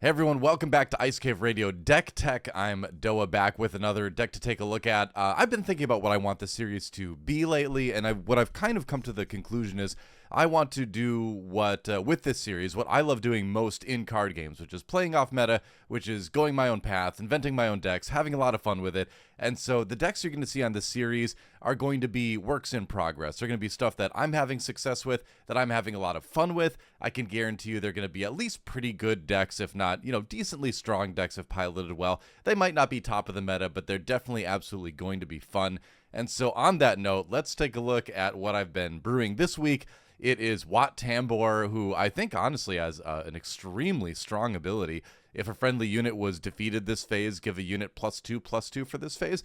Hey everyone, welcome back to Ice Cave Radio Deck Tech. I'm Doa back with another deck to take a look at. I've been thinking about what I want the series to be lately, and what I've kind of come to the conclusion is I want to do what, with this series, what I love doing most in card games, which is playing off meta, which is going my own path, inventing my own decks, having a lot of fun with it. And so the decks you're going to see on this series are going to be works in progress. They're going to be stuff that I'm having success with, that I'm having a lot of fun with. I can guarantee you they're going to be at least pretty good decks, if not, decently strong decks if piloted well. They might not be top of the meta, but they're definitely absolutely going to be fun. And so on that note, let's take a look at what I've been brewing this week. It is Wat Tambor, who I think honestly has an extremely strong ability. If a friendly unit was defeated this phase, give a unit +2/+2 for this phase.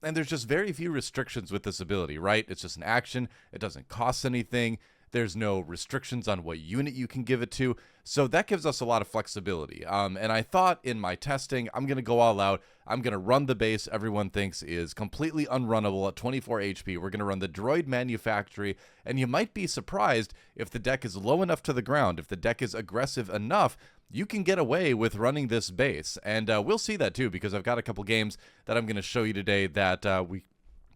And there's just very few restrictions with this ability, right? It's just an action. It doesn't cost anything. There's no restrictions on what unit you can give it to. So that gives us a lot of flexibility. And I thought in my testing, I'm going to go all out. I'm going to run the base everyone thinks is completely unrunnable at 24 HP. We're going to run the Droid Manufactory. And you might be surprised if the deck is low enough to the ground, if the deck is aggressive enough, you can get away with running this base. And we'll see that too, because I've got a couple games that I'm going to show you today that we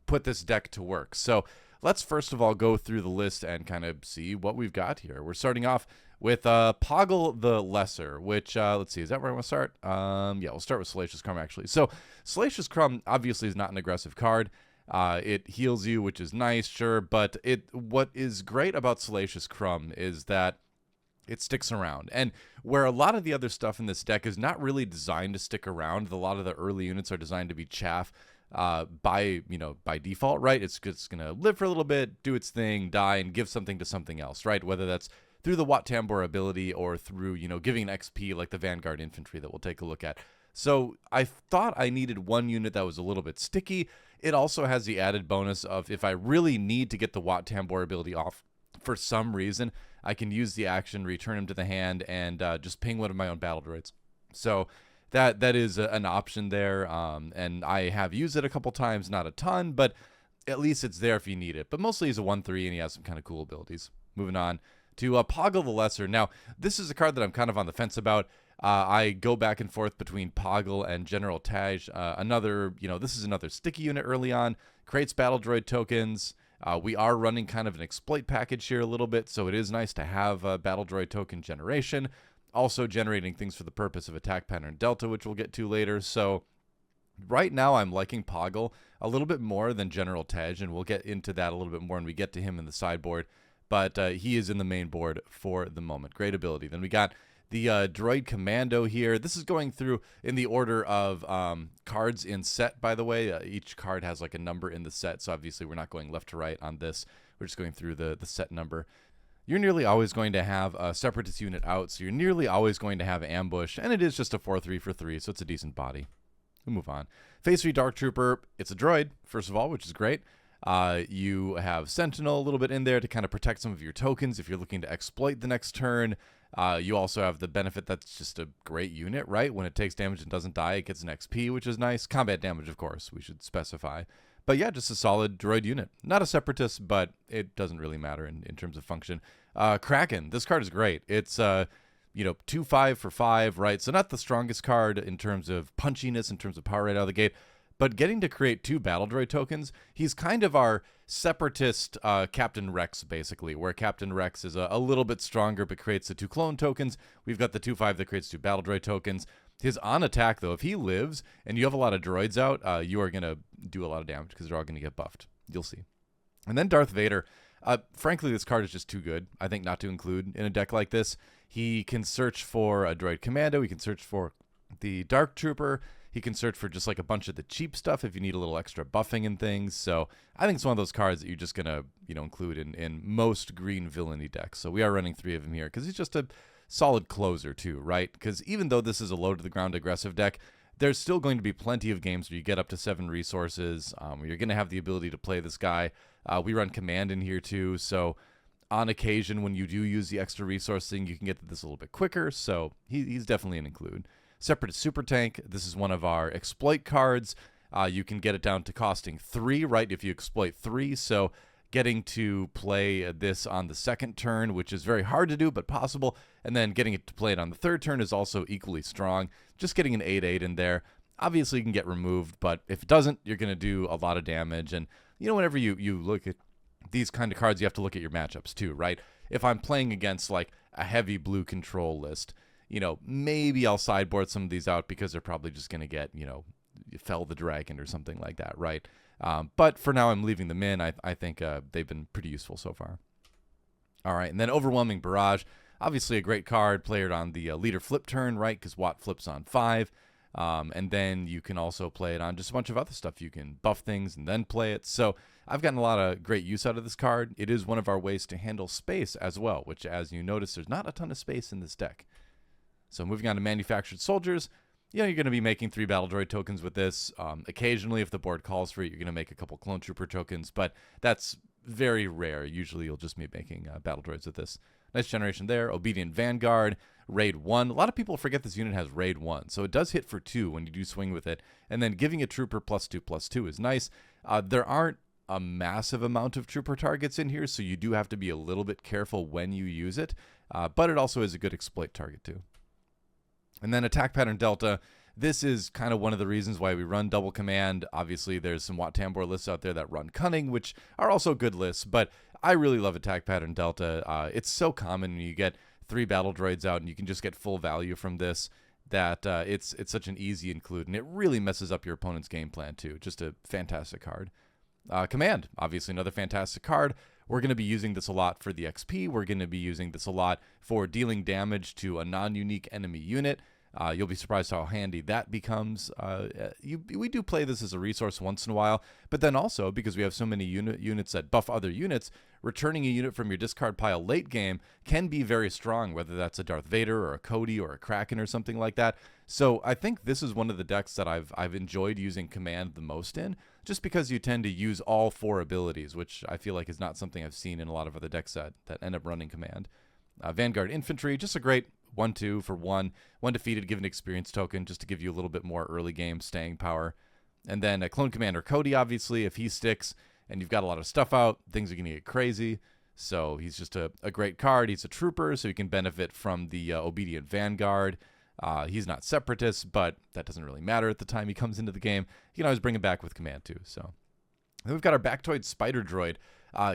put this deck to work. So let's first of all go through the list and kind of see what we've got here. We're starting off with Poggle the Lesser, which, let's see, is that where I want to start? Yeah, we'll start with Salacious Crumb, actually. So Salacious Crumb obviously is not an aggressive card. It heals you, which is nice, sure, but what is great about Salacious Crumb is that it sticks around. And where a lot of the other stuff in this deck is not really designed to stick around, a lot of the early units are designed to be chaff, by default, right? It's going to live for a little bit, do its thing, die, and give something to something else, right? Whether that's through the Wat Tambor ability or through, giving an XP like the Vanguard Infantry that we'll take a look at. So I thought I needed one unit that was a little bit sticky. It also has the added bonus of if I really need to get the Wat Tambor ability off for some reason, I can use the action, return him to the hand, and just ping one of my own battle droids. So that is an option there, and I have used it a couple times, not a ton, but at least it's there if you need it. But mostly he's a 1/3, and he has some kind of cool abilities. Moving on to Poggle the Lesser. Now, this is a card that I'm kind of on the fence about. I go back and forth between Poggle and General Taj. This is another sticky unit early on, creates battle droid tokens. We are running kind of an exploit package here a little bit, so it is nice to have battle droid token generation. Also generating things for the purpose of attack pattern delta, which we'll get to later. So right now I'm liking Poggle a little bit more than General Tej, and we'll get into that a little bit more when we get to him in the sideboard. But he is in the main board for the moment. Great ability. Then we got the Droid Commando here. This is going through in the order of cards in set, by the way. Each card has like a number in the set, so obviously we're not going left to right on this. We're just going through the set number. You're nearly always going to have a Separatist unit out, so you're nearly always going to have Ambush, and it is just a 4/3 for 3, so it's a decent body. We'll move on. Phase 3 Dark Trooper, it's a droid, first of all, which is great. You have Sentinel a little bit in there to kind of protect some of your tokens if you're looking to exploit the next turn. You also have the benefit that's just a great unit, right? When it takes damage and doesn't die, it gets an XP, which is nice. Combat damage, of course, we should specify. But yeah, just a solid droid unit. Not a Separatist, but it doesn't really matter in terms of function. Kraken, this card is great. It's 2/5 for 5, right? So not the strongest card in terms of punchiness, in terms of power right out of the gate, but getting to create 2 battle droid tokens, he's kind of our Separatist Captain Rex, basically, where Captain Rex is a little bit stronger but creates the 2 clone tokens. We've got the 2/5 that creates 2 battle droid tokens. His on attack, though, if he lives and you have a lot of droids out, you are going to do a lot of damage because they're all going to get buffed. You'll see. And then Darth Vader. Frankly, this card is just too good, I think, not to include in a deck like this. He can search for a Droid Commando. He can search for the Dark Trooper. He can search for just like a bunch of the cheap stuff if you need a little extra buffing and things. So I think it's one of those cards that you're just going to include in most green villainy decks. So we are running 3 of him here because he's just a solid closer too, right? Because even though this is a low to the ground aggressive deck, there's still going to be plenty of games where you get up to 7 resources, where you're going to have the ability to play this guy. We run command in here too, so on occasion when you do use the extra resource thing, you can get to this a little bit quicker, so he's definitely an include. Separatist Super Tank, this is one of our exploit cards. You can get it down to costing 3, right, if you exploit 3, so getting to play this on the second turn, which is very hard to do, but possible, and then getting it to play it on the third turn is also equally strong. Just getting an 8/8 in there, obviously you can get removed, but if it doesn't, you're going to do a lot of damage. And, whenever you look at these kind of cards, you have to look at your matchups too, right? If I'm playing against, like, a heavy blue control list, maybe I'll sideboard some of these out because they're probably just going to get, Fell the Dragon or something like that, right? But for now, I'm leaving them in. I think they've been pretty useful so far. All right, and then Overwhelming Barrage. Obviously a great card, played on the leader flip turn, right? Because Wat flips on 5. And then you can also play it on just a bunch of other stuff. You can buff things and then play it. So I've gotten a lot of great use out of this card. It is one of our ways to handle space as well, which, as you notice, there's not a ton of space in this deck. So moving on to Manufactured Soldiers. You're going to be making 3 Battle Droid tokens with this. Occasionally, if the board calls for it, you're going to make a couple Clone Trooper tokens, but that's very rare. Usually, you'll just be making Battle Droids with this. Nice generation there. Obedient Vanguard, Raid 1. A lot of people forget this unit has Raid 1, so it does hit for 2 when you do swing with it. And then giving a Trooper +2/+2 is nice. There aren't a massive amount of Trooper targets in here, so you do have to be a little bit careful when you use it, but it also is a good exploit target too. And then Attack Pattern Delta. This is kind of one of the reasons why we run Double Command. Obviously, there's some Wat Tambor lists out there that run Cunning, which are also good lists, but I really love Attack Pattern Delta. It's so common when you get 3 Battle Droids out and you can just get full value from this that it's such an easy include, and it really messes up your opponent's game plan too. Just a fantastic card. Command, obviously another fantastic card. We're going to be using this a lot for the XP. We're going to be using this a lot for dealing damage to a non-unique enemy unit. You'll be surprised how handy that becomes. We do play this as a resource once in a while, but then also, because we have so many units that buff other units, returning a unit from your discard pile late game can be very strong, whether that's a Darth Vader or a Cody or a Kraken or something like that. So I think this is one of the decks that I've enjoyed using Command the most in, just because you tend to use all 4 abilities, which I feel like is not something I've seen in a lot of other decks that end up running Command. Vanguard Infantry, just a great 1/2 for 1 defeated, give an experience token just to give you a little bit more early game staying power. And then a Clone Commander Cody, obviously, if he sticks and you've got a lot of stuff out, things are going to get crazy. So he's just a great card. He's a trooper, so he can benefit from the Obedient Vanguard. He's not Separatist, but that doesn't really matter at the time he comes into the game. You can always bring him back with Command too. So then we've got our Bactoid Spider Droid.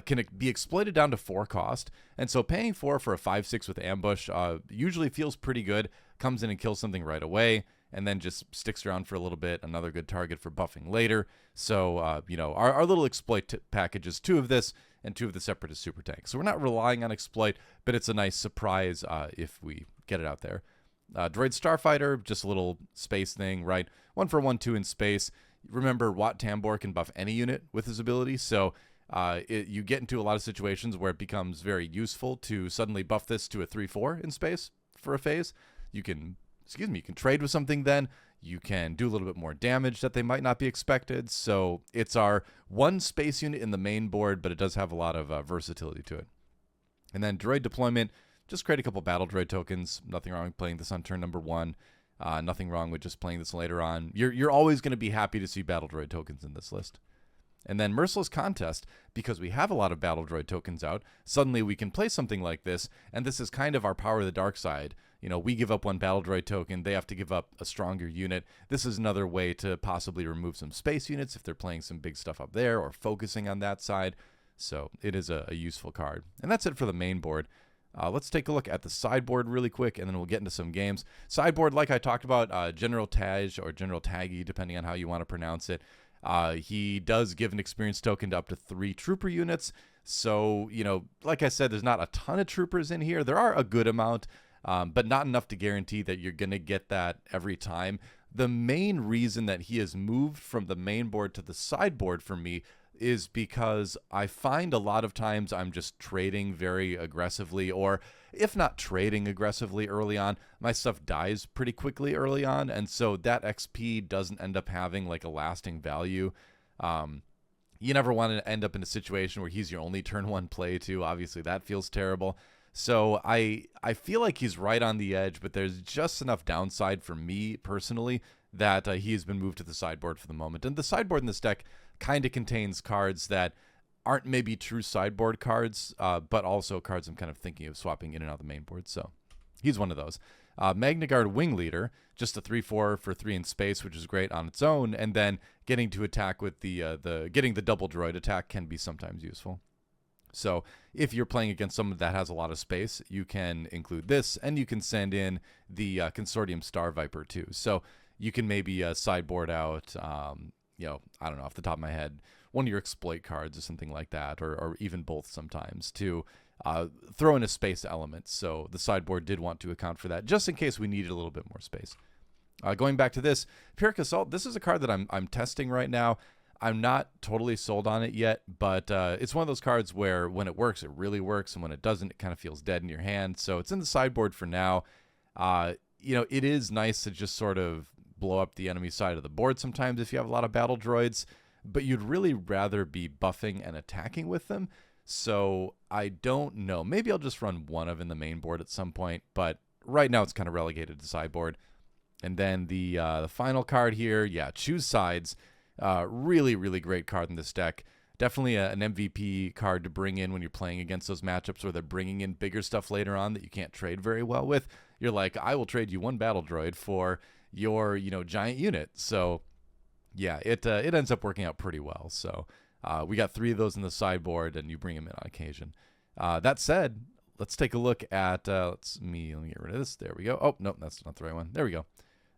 Can it be exploited down to 4 cost, and so paying 4 for a 5/6 with Ambush usually feels pretty good. Comes in and kills something right away, and then just sticks around for a little bit. Another good target for buffing later. So our little exploit packages, 2 of this and 2 of the Separatist Super Tank. So we're not relying on exploit, but it's a nice surprise if we get it out there. Droid Starfighter, just a little space thing, right? 1 for 1/2 in space. Remember, Wat Tambor can buff any unit with his ability, so you get into a lot of situations where it becomes very useful to suddenly buff this to a 3/4 in space for a phase. You can trade with something then. You can do a little bit more damage that they might not be expected. So it's our 1 space unit in the main board, but it does have a lot of versatility to it. And then Droid Deployment, just create a couple Battle Droid tokens. Nothing wrong with playing this on turn number 1. Nothing wrong with just playing this later on. You're always going to be happy to see Battle Droid tokens in this list. And then Merciless Contest, because we have a lot of Battle Droid tokens out, suddenly we can play something like this, and this is kind of our Power of the Dark Side. We give up 1 Battle Droid token, they have to give up a stronger unit. This is another way to possibly remove some space units if they're playing some big stuff up there or focusing on that side. So it is a useful card. And that's it for the main board. Let's take a look at the sideboard really quick, and then we'll get into some games. Sideboard, like I talked about, General Taj or General Taggy, depending on how you want to pronounce it. He does give an experience token to up to 3 trooper units. So, like I said, there's not a ton of troopers in here. There are a good amount, but not enough to guarantee that you're going to get that every time. The main reason that he has moved from the main board to the sideboard for me is because I find a lot of times I'm just trading very aggressively, or if not trading aggressively early on, my stuff dies pretty quickly early on, and so that XP doesn't end up having like a lasting value. You never want to end up in a situation where he's your only turn 1 play too. Obviously that feels terrible. So I feel like he's right on the edge, but there's just enough downside for me personally that he has been moved to the sideboard for the moment. And the sideboard in this deck kind of contains cards that aren't maybe true sideboard cards, but also cards I'm kind of thinking of swapping in and out of the main board. So he's one of those. Magnagard Wing Leader, just a 3/4 for 3 in space, which is great on its own, and then getting to attack with getting the double droid attack can be sometimes useful. So if you're playing against someone that has a lot of space, you can include this, and you can send in the Consortium Star Viper too. So you can maybe sideboard out, I don't know, off the top of my head, one of your exploit cards or something like that, or even both sometimes, to throw in a space element. So the sideboard did want to account for that, just in case we needed a little bit more space. Going back to this, Pyrrhic Assault, this is a card that I'm testing right now. I'm not totally sold on it yet, but it's one of those cards where when it works, it really works, and when it doesn't, it kind of feels dead in your hand. So it's in the sideboard for now. It is nice to just sort of blow up the enemy side of the board sometimes if you have a lot of battle droids, but you'd really rather be buffing and attacking with them. So I don't know. Maybe I'll just run one of in the main board at some point, but right now it's kind of relegated to sideboard. And then the final card here, Choose Sides. Really, really great card in this deck. Definitely an MVP card to bring in when you're playing against those matchups where they're bringing in bigger stuff later on that you can't trade very well with. You're like, I will trade you one battle droid for your, giant unit. So yeah, it ends up working out pretty well. So we got 3 of those in the sideboard, and you bring them in on occasion. That said, let's take a look at, let me get rid of this. There we go. Oh, nope, that's not the right one. There we go.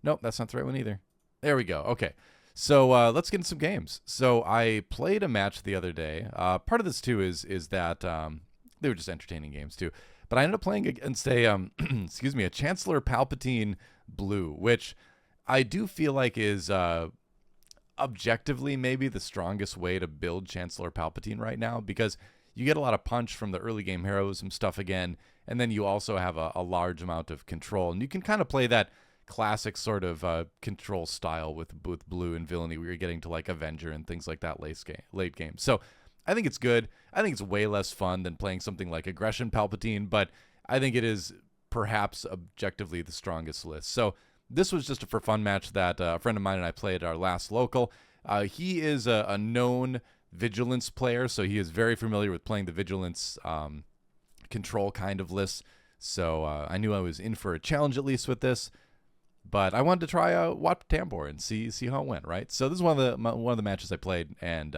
Nope, that's not the right one either. There we go. Okay. So let's get into some games. So I played a match the other day. Part of this too is that they were just entertaining games too. But I ended up playing against a a Chancellor Palpatine Blue, which I do feel like is objectively maybe the strongest way to build Chancellor Palpatine right now, because you get a lot of punch from the early game heroism stuff again, and then you also have a large amount of control, and you can kind of play that classic sort of control style with blue and villainy, where you're getting to like Avenger and things like that late game. So I think it's good. I think it's way less fun than playing something like Aggression Palpatine, but I think it is perhaps objectively the strongest list. So this was just a for fun match that a friend of mine and I played at our last local. He is a known Vigilance player, so he is very familiar with playing the Vigilance control kind of lists. So I knew I was in for a challenge at least with this. But I wanted to try out Wat Tambor and see how it went, right? So this is one of the matches I played, and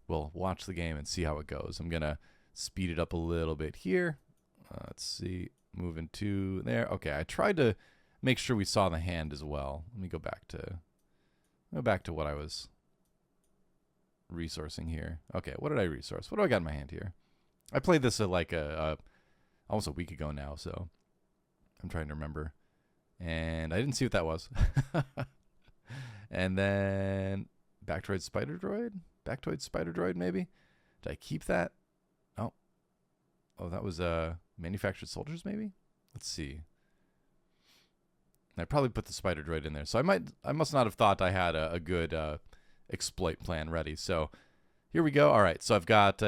we'll watch the game and see how it goes. I'm gonna speed it up a little bit here. Let's see, moving to there. Okay, I tried to make sure we saw the hand as well. Let me go back to what I was resourcing here. Okay, what did I resource? What do I got in my hand here? I played this like almost a week ago now, so I'm trying to remember. And I didn't see what that was. And then Bactroid Spider Droid, maybe? Did I keep that? Oh, that was Manufactured Soldiers, maybe? Let's see. I probably put the Spider Droid in there. So I must not have thought I had a good exploit plan ready. So here we go. All right, so I've got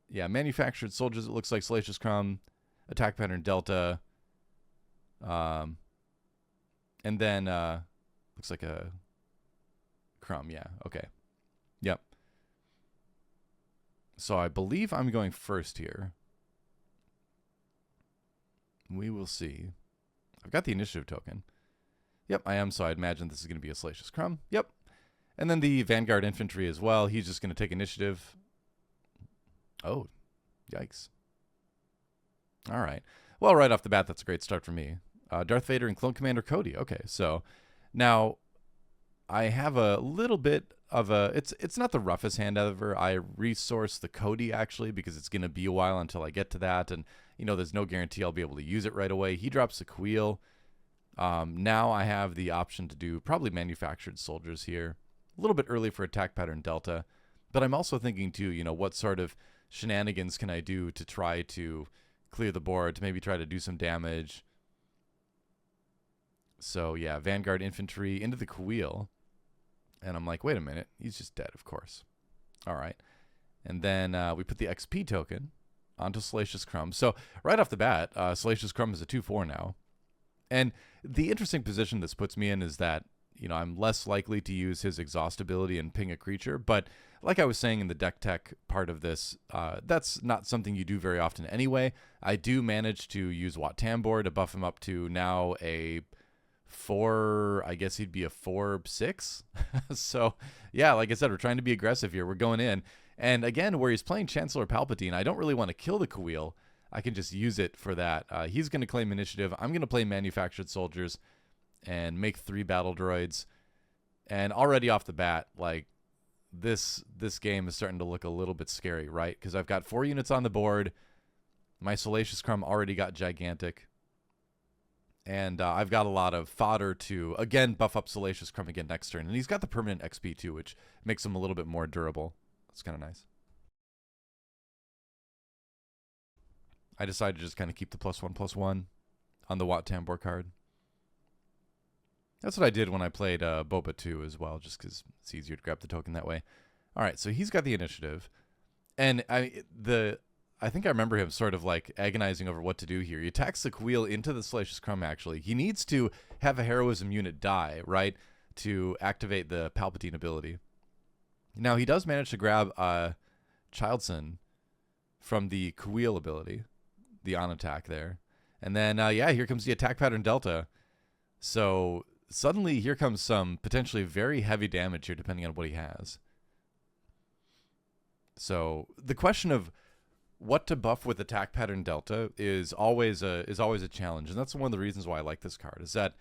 Manufactured Soldiers, it looks like Salacious Crumb, Attack Pattern Delta, and then looks like a Crumb. Yeah, okay. Yep. So I believe I'm going first here. We will see. I've got the initiative token. Yep, I am, so I imagine this is going to be a Salacious Crumb. Yep. And then the Vanguard Infantry as well. He's just going to take initiative. Oh, yikes. All right. Well, right off the bat, that's a great start for me. Darth Vader and Clone Commander Cody. Okay, so now I have a little bit of a... It's not the roughest hand ever. I resource the Cody, actually, because it's going to be a while until I get to that. And, there's no guarantee I'll be able to use it right away. He drops the Queel. Now I have the option to do probably Manufactured Soldiers here. A little bit early for Attack Pattern Delta. But I'm also thinking, too, what sort of shenanigans can I do to try to clear the board, to maybe try to do some damage. So, yeah, Vanguard Infantry into the Queel. And I'm like, wait a minute. He's just dead, of course. All right. And then we put the XP token onto Salacious Crumb. So, right off the bat, Salacious Crumb is a 2/4 now. And the interesting position this puts me in is that, I'm less likely to use his exhaust ability and ping a creature. But like I was saying in the deck tech part of this, that's not something you do very often anyway. I do manage to use Wat Tambor to buff him up to now a 4, I guess he'd be a 4/6. So, yeah, like I said, we're trying to be aggressive here. We're going in. And again, where he's playing Chancellor Palpatine, I don't really want to kill the Kuil. I can just use it for that. He's going to claim initiative. I'm going to play Manufactured Soldiers and make 3 battle droids. And already off the bat, like, this game is starting to look a little bit scary, right? Because I've got 4 units on the board. My Salacious Crumb already got gigantic. And I've got a lot of fodder to, again, buff up Salacious Crumb again next turn. And he's got the permanent XP too, which makes him a little bit more durable. That's kind of nice. I decided to just kind of keep the +1/+1 on the Wat Tambor card. That's what I did when I played Boba 2 as well, just because it's easier to grab the token that way. All right, so he's got the initiative. And I think I remember him sort of like agonizing over what to do here. He attacks the Kuil into the Salacious Crumb, actually. He needs to have a Heroism unit die, right, to activate the Palpatine ability. Now, he does manage to grab Childson from the Kuil ability, the on attack there. And then, yeah, here comes the attack pattern Delta. So suddenly here comes some potentially very heavy damage here, depending on what he has. So the question of what to buff with attack pattern Delta is always a challenge, and that's one of the reasons why I like this card. Is that,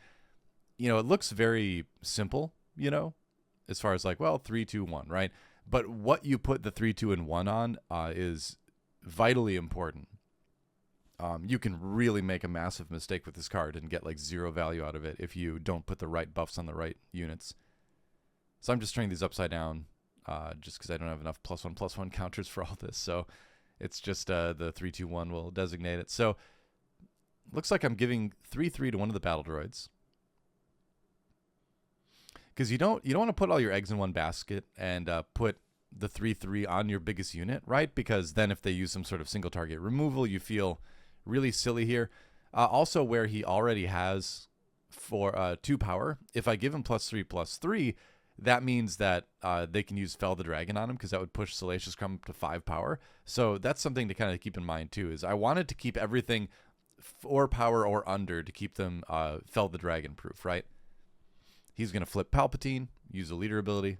it looks very simple, as far as like, well, 3, 2, 1, right? But what you put the 3, 2, and 1 on is vitally important. You can really make a massive mistake with this card and get like 0 value out of it if you don't put the right buffs on the right units. So I'm just turning these upside down just because I don't have enough +1/+1 counters for all this. So it's just the 3, 2, 1 will designate it. So looks like I'm giving 3/3 to one of the battle droids. Because you don't want to put all your eggs in one basket and put the 3/3 on your biggest unit, right? Because then if they use some sort of single target removal, you feel really silly here. Also, where he already has 2 power, if I give him +3/+3, that means that they can use Fell the Dragon on him, because that would push Salacious Crumb up to 5 power. So that's something to kind of keep in mind too, is I wanted to keep everything 4 power or under to keep them Fell the Dragon proof, right? He's going to flip Palpatine, use a leader ability.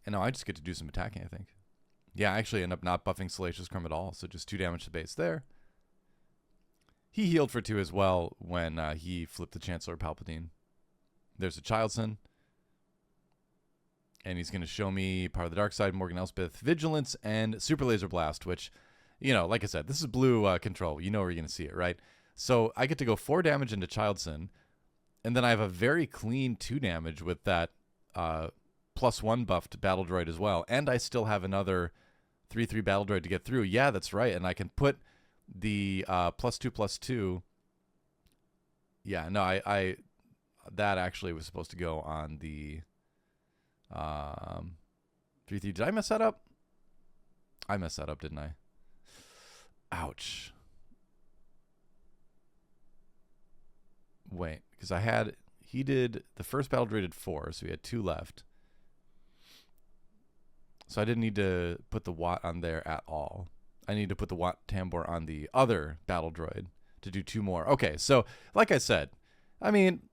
And now I just get to do some attacking, I think. Yeah, I actually end up not buffing Salacious Crumb at all, so just 2 damage to base there. He healed for 2 as well when he flipped the Chancellor Palpatine. There's a Childson. And he's going to show me Power of the Dark Side, Morgan Elspeth, Vigilance, and Super Laser Blast, which, like I said, this is blue control. You know where you're going to see it, right? So I get to go 4 damage into Childson, and then I have a very clean 2 damage with that +1 buffed battle droid as well. And I still have another 3/3 battle droid to get through. Yeah, that's right. And I can put the +2/+2. Yeah, no, I that actually was supposed to go on the 3/3. Did I mess that up? I messed that up, didn't I? Ouch. Wait, because he did, the first battle droid did 4, so we had 2 left. So I didn't need to put the Wat on there at all. I need to put the Wat Tambor on the other battle droid to do 2 more. Okay, so like I said, I mean,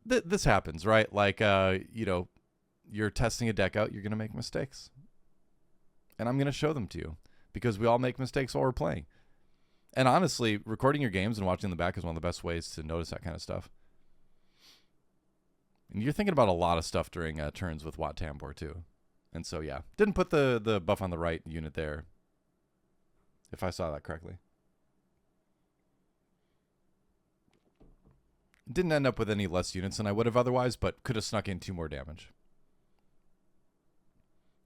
this happens, right? Like, you're testing a deck out, you're going to make mistakes. And I'm going to show them to you, because we all make mistakes while we're playing. And honestly, recording your games and watching the back is one of the best ways to notice that kind of stuff. And you're thinking about a lot of stuff during turns with Wat Tambor too. And so, yeah, didn't put the buff on the right unit there, if I saw that correctly. Didn't end up with any less units than I would have otherwise, but could have snuck in 2 more damage.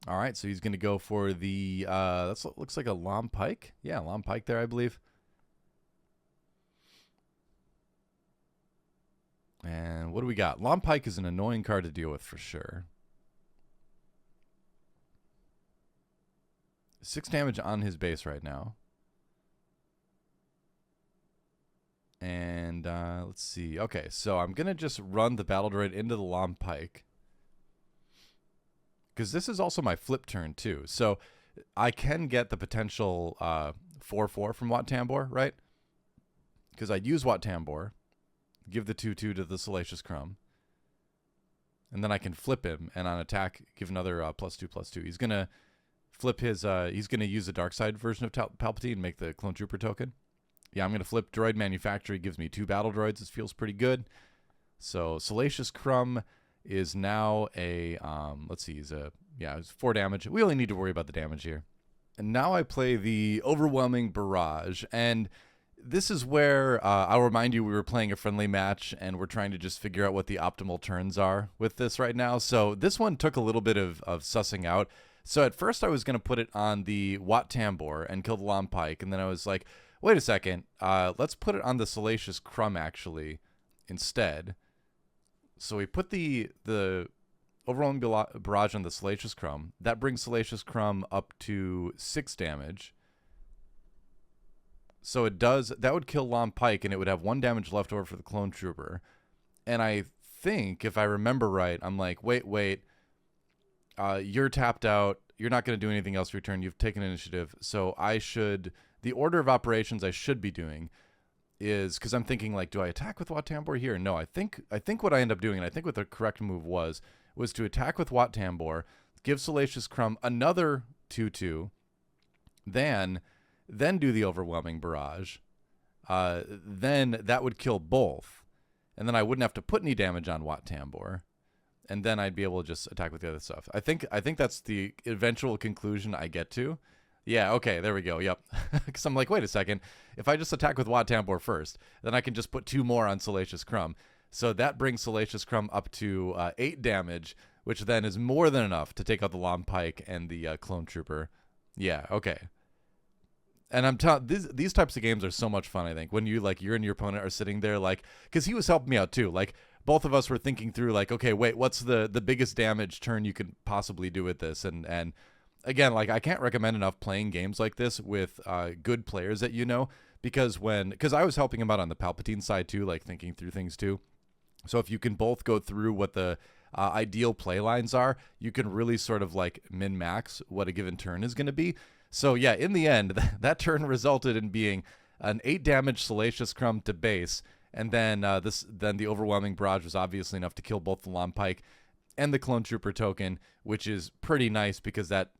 All right, so he's going to go for the, that looks like a Lom Pike. Yeah, Lom Pike there, I believe. And what do we got? Lom Pike is an annoying card to deal with for sure. 6 damage on his base right now. And let's see. Okay, so I'm going to just run the Battle Droid into the Lom Pike. Because this is also my flip turn, too. So I can get the potential 4-4 from Wat Tambor, right? Because I'd use Wat Tambor, give the 2-2 to the Salacious Crumb, and then I can flip him, and on attack, give another +2/+2. He's going to flip his, he's going to use the dark side version of Palpatine and make the Clone Trooper token. Yeah, I'm going to flip Droid Manufacturer. He gives me 2 Battle Droids. This feels pretty good. So Salacious Crumb is now a, let's see, it's 4 damage. We only need to worry about the damage here. And now I play the Overwhelming Barrage, and this is where I'll remind you we were playing a friendly match, and we're trying to just figure out what the optimal turns are with this right now. So this one took a little bit of sussing out. So at first I was going to put it on the Wat Tambor and kill the Lom Pike, and then I was like, wait a second, let's put it on the Salacious Crumb actually instead. So we put the Overwhelming Barrage on the Salacious Crumb. That brings Salacious Crumb up to 6 damage. So that would kill Lom Pike, and it would have 1 damage left over for the Clone Trooper. And I think, if I remember right, I'm like, wait, you're tapped out. You're not going to do anything else for your turn. You've taken initiative. So the order of operations I should be doing is, because I'm thinking, like, do I attack with Wat Tambor here? No, I think what I end up doing, and I think what the correct move was to attack with Wat Tambor, give Salacious Crumb another 2/2, then do the Overwhelming Barrage. Then that would kill both. And then I wouldn't have to put any damage on Wat Tambor. And then I'd be able to just attack with the other stuff. I think that's the eventual conclusion I get to. Yeah, okay, there we go. Yep. Because I'm like, wait a second. If I just attack with Wat Tambor first, then I can just put 2 more on Salacious Crumb. So that brings Salacious Crumb up to 8 damage, which then is more than enough to take out the Lom Pike and the Clone Trooper. Yeah, okay. And I'm telling these types of games are so much fun, I think, when you and your opponent are sitting there, like, because he was helping me out too. Like, both of us were thinking through, like, okay, wait, what's the biggest damage turn you could possibly do with this? And again, like, I can't recommend enough playing games like this with good players that because I was helping him out on the Palpatine side too, like thinking through things too. So if you can both go through what the ideal play lines are, you can really sort of like min-max what a given turn is going to be. So yeah, in the end, that turn resulted in being an 8 damage Salacious Crumb to base, and then the Overwhelming Barrage was obviously enough to kill both the Lom Pike and the Clone Trooper token, which is pretty nice because that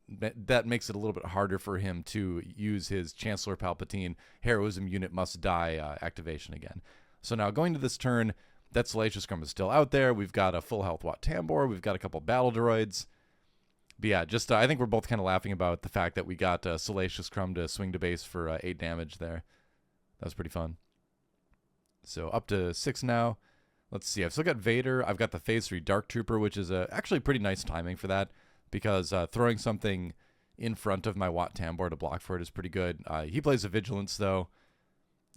makes it a little bit harder for him to use his Chancellor Palpatine Heroism Unit Must Die activation again. So now going to this turn, that Salacious Crumb is still out there. We've got a full health Wat Tambor. We've got a couple Battle Droids. But yeah, just I think we're both kind of laughing about the fact that we got Salacious Crumb to swing to base for 8 damage there. That was pretty fun. So up to 6 now. Let's see. I've still got Vader. I've got the Phase 3 Dark Trooper, which is actually pretty nice timing for that, because throwing something in front of my Wat Tambor to block for it is pretty good. He plays a Vigilance, though,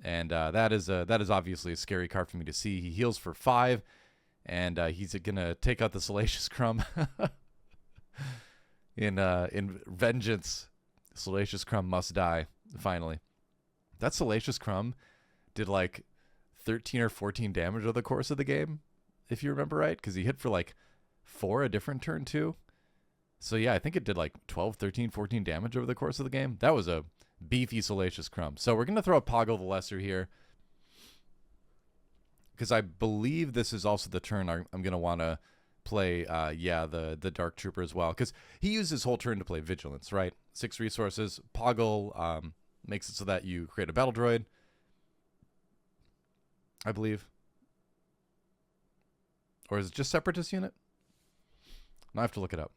and that is obviously a scary card for me to see. He heals for 5, and he's going to take out the Salacious Crumb. In vengeance, Salacious Crumb must die, finally. That Salacious Crumb did like 13 or 14 damage over the course of the game, if you remember right, because he hit for like 4 a different turn too. So yeah, I think it did like 12, 13, 14 damage over the course of the game. That was a beefy Salacious Crumb. So we're going to throw a Poggle the Lesser here, because I believe this is also the turn I'm going to want to play, the Dark Trooper as well, because he used his whole turn to play Vigilance, right? 6 resources. Poggle makes it so that you create a Battle Droid, I believe. Or is it just Separatist unit? I have to look it up.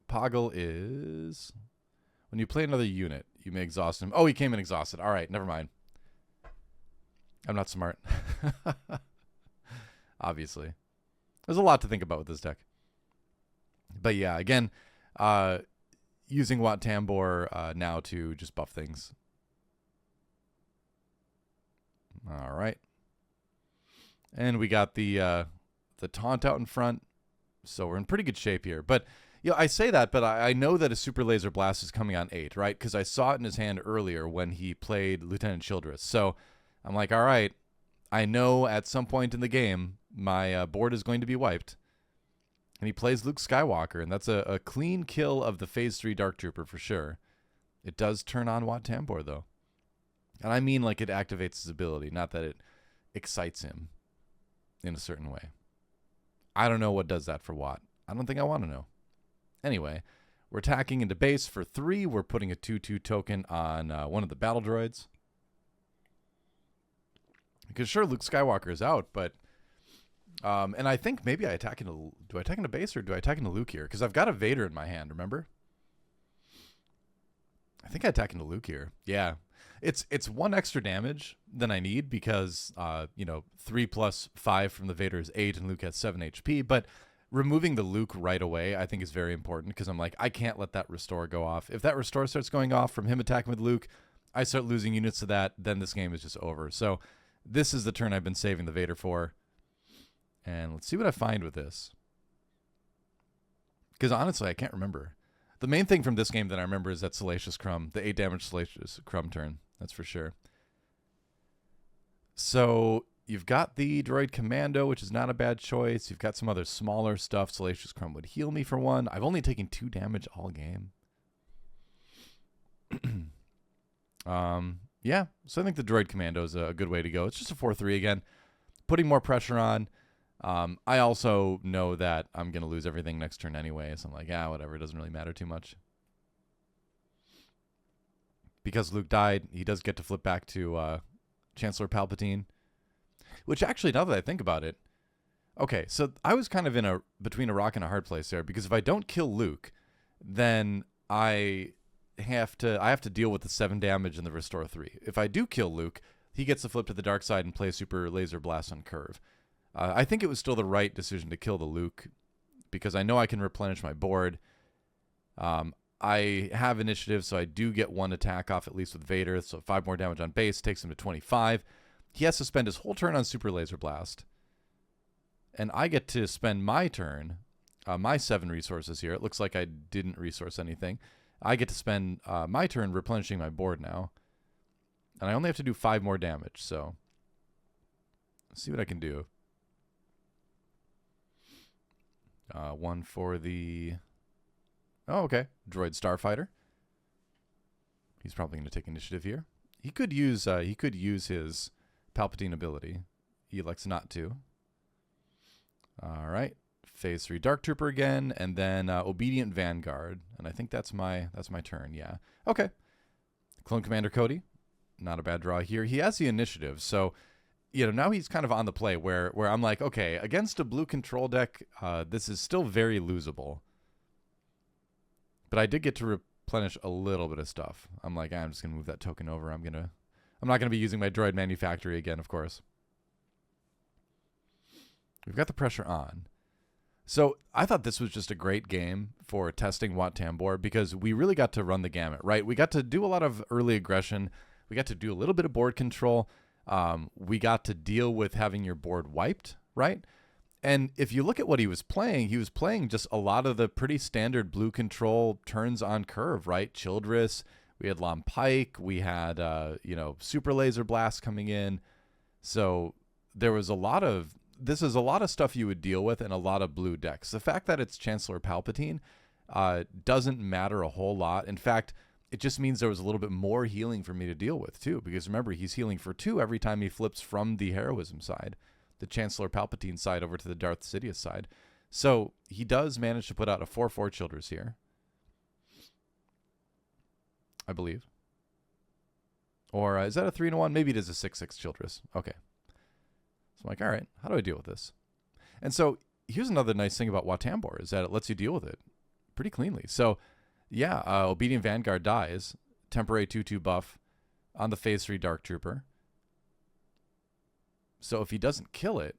Poggle is when you play another unit, you may exhaust him. Oh, he came in exhausted. All right, never mind. I'm not smart. Obviously. There's a lot to think about with this deck. But yeah, again, using Wat Tambor now to just buff things. All right. And we got the taunt out in front. So we're in pretty good shape here. But I say that, but I know that a Super Laser Blast is coming on 8, right? Because I saw it in his hand earlier when he played Lieutenant Childress. So I'm like, all right, I know at some point in the game my board is going to be wiped. And he plays Luke Skywalker, and that's a clean kill of the Phase 3 Dark Trooper for sure. It does turn on Wat Tambor, though. And I mean like it activates his ability, not that it excites him in a certain way. I don't know what does that for Wat. I don't think I want to know. Anyway, we're attacking into base for 3. We're putting a 2/2 token on one of the battle droids. Because sure, Luke Skywalker is out, but... and I think maybe I attack into... Do I attack into base or do I attack into Luke here? Because I've got a Vader in my hand, remember? I think I attack into Luke here. Yeah. It's 1 extra damage than I need because, 3 plus 5 from the Vader is 8 and Luke has 7 HP. But removing the Luke right away I think is very important because I'm like, I can't let that restore go off. If that restore starts going off from him attacking with Luke, I start losing units to that, then this game is just over. So this is the turn I've been saving the Vader for. And let's see what I find with this. Because honestly, I can't remember. The main thing from this game that I remember is that Salacious Crumb, the 8 damage Salacious Crumb turn. That's for sure. So you've got the Droid Commando, which is not a bad choice. You've got some other smaller stuff. Salacious Crumb would heal me for 1. I've only taken 2 damage all game. Yeah, so I think the Droid Commando is a good way to go. It's just a 4/3 again. Putting more pressure on. I also know that I'm going to lose everything next turn anyway, so I'm like, whatever, it doesn't really matter too much. Because Luke died, he does get to flip back to Chancellor Palpatine. Which actually, now that I think about it, okay, so I was kind of between a rock and a hard place there, because if I don't kill Luke, then I have to deal with the 7 damage and the Restore 3. If I do kill Luke, he gets to flip to the dark side and play Super Laser Blast on curve. I think it was still the right decision to kill the Luke because I know I can replenish my board. I have initiative, so I do get 1 attack off at least with Vader, so 5 more damage on base takes him to 25. He has to spend his whole turn on Super Laser Blast. And I get to spend my turn, my 7 resources here. It looks like I didn't resource anything. I get to spend my turn replenishing my board now. And I only have to do 5 more damage, so let's see what I can do. 1 for the... Oh, okay. Droid Starfighter. He's probably going to take initiative here. He could use his Palpatine ability. He elects not to. All right. Phase 3 Dark Trooper again, and then Obedient Vanguard. And I think that's my turn, yeah. Okay. Clone Commander Cody. Not a bad draw here. He has the initiative, so... now he's kind of on the play where I'm like, okay, against a blue control deck, this is still very losable. But I did get to replenish a little bit of stuff. I'm like, I'm just going to move that token over. I'm not going to be using my droid manufactory again, of course. We've got the pressure on. So I thought this was just a great game for testing Wat Tambor because we really got to run the gamut, right? We got to do a lot of early aggression. We got to do a little bit of board control. We got to deal with having your board wiped, right? And if you look at what he was playing just a lot of the pretty standard blue control turns on curve, right? Childress, we had Lom Pike, we had, Super Laser Blast coming in. So there was this is a lot of stuff you would deal with in a lot of blue decks. The fact that it's Chancellor Palpatine doesn't matter a whole lot. In fact, it just means there was a little bit more healing for me to deal with, too. Because remember, he's healing for 2 every time he flips from the Heroism side, the Chancellor Palpatine side, over to the Darth Sidious side. So he does manage to put out a 4/4 Childress here, I believe. Or is that a 3-1? Maybe it is a 6/6 Childress. Okay. So I'm like, all right, how do I deal with this? And so here's another nice thing about Wat Tambor is that it lets you deal with it pretty cleanly. So... yeah, Obedient Vanguard dies. Temporary 2/2 buff on the Phase 3 Dark Trooper. So if he doesn't kill it,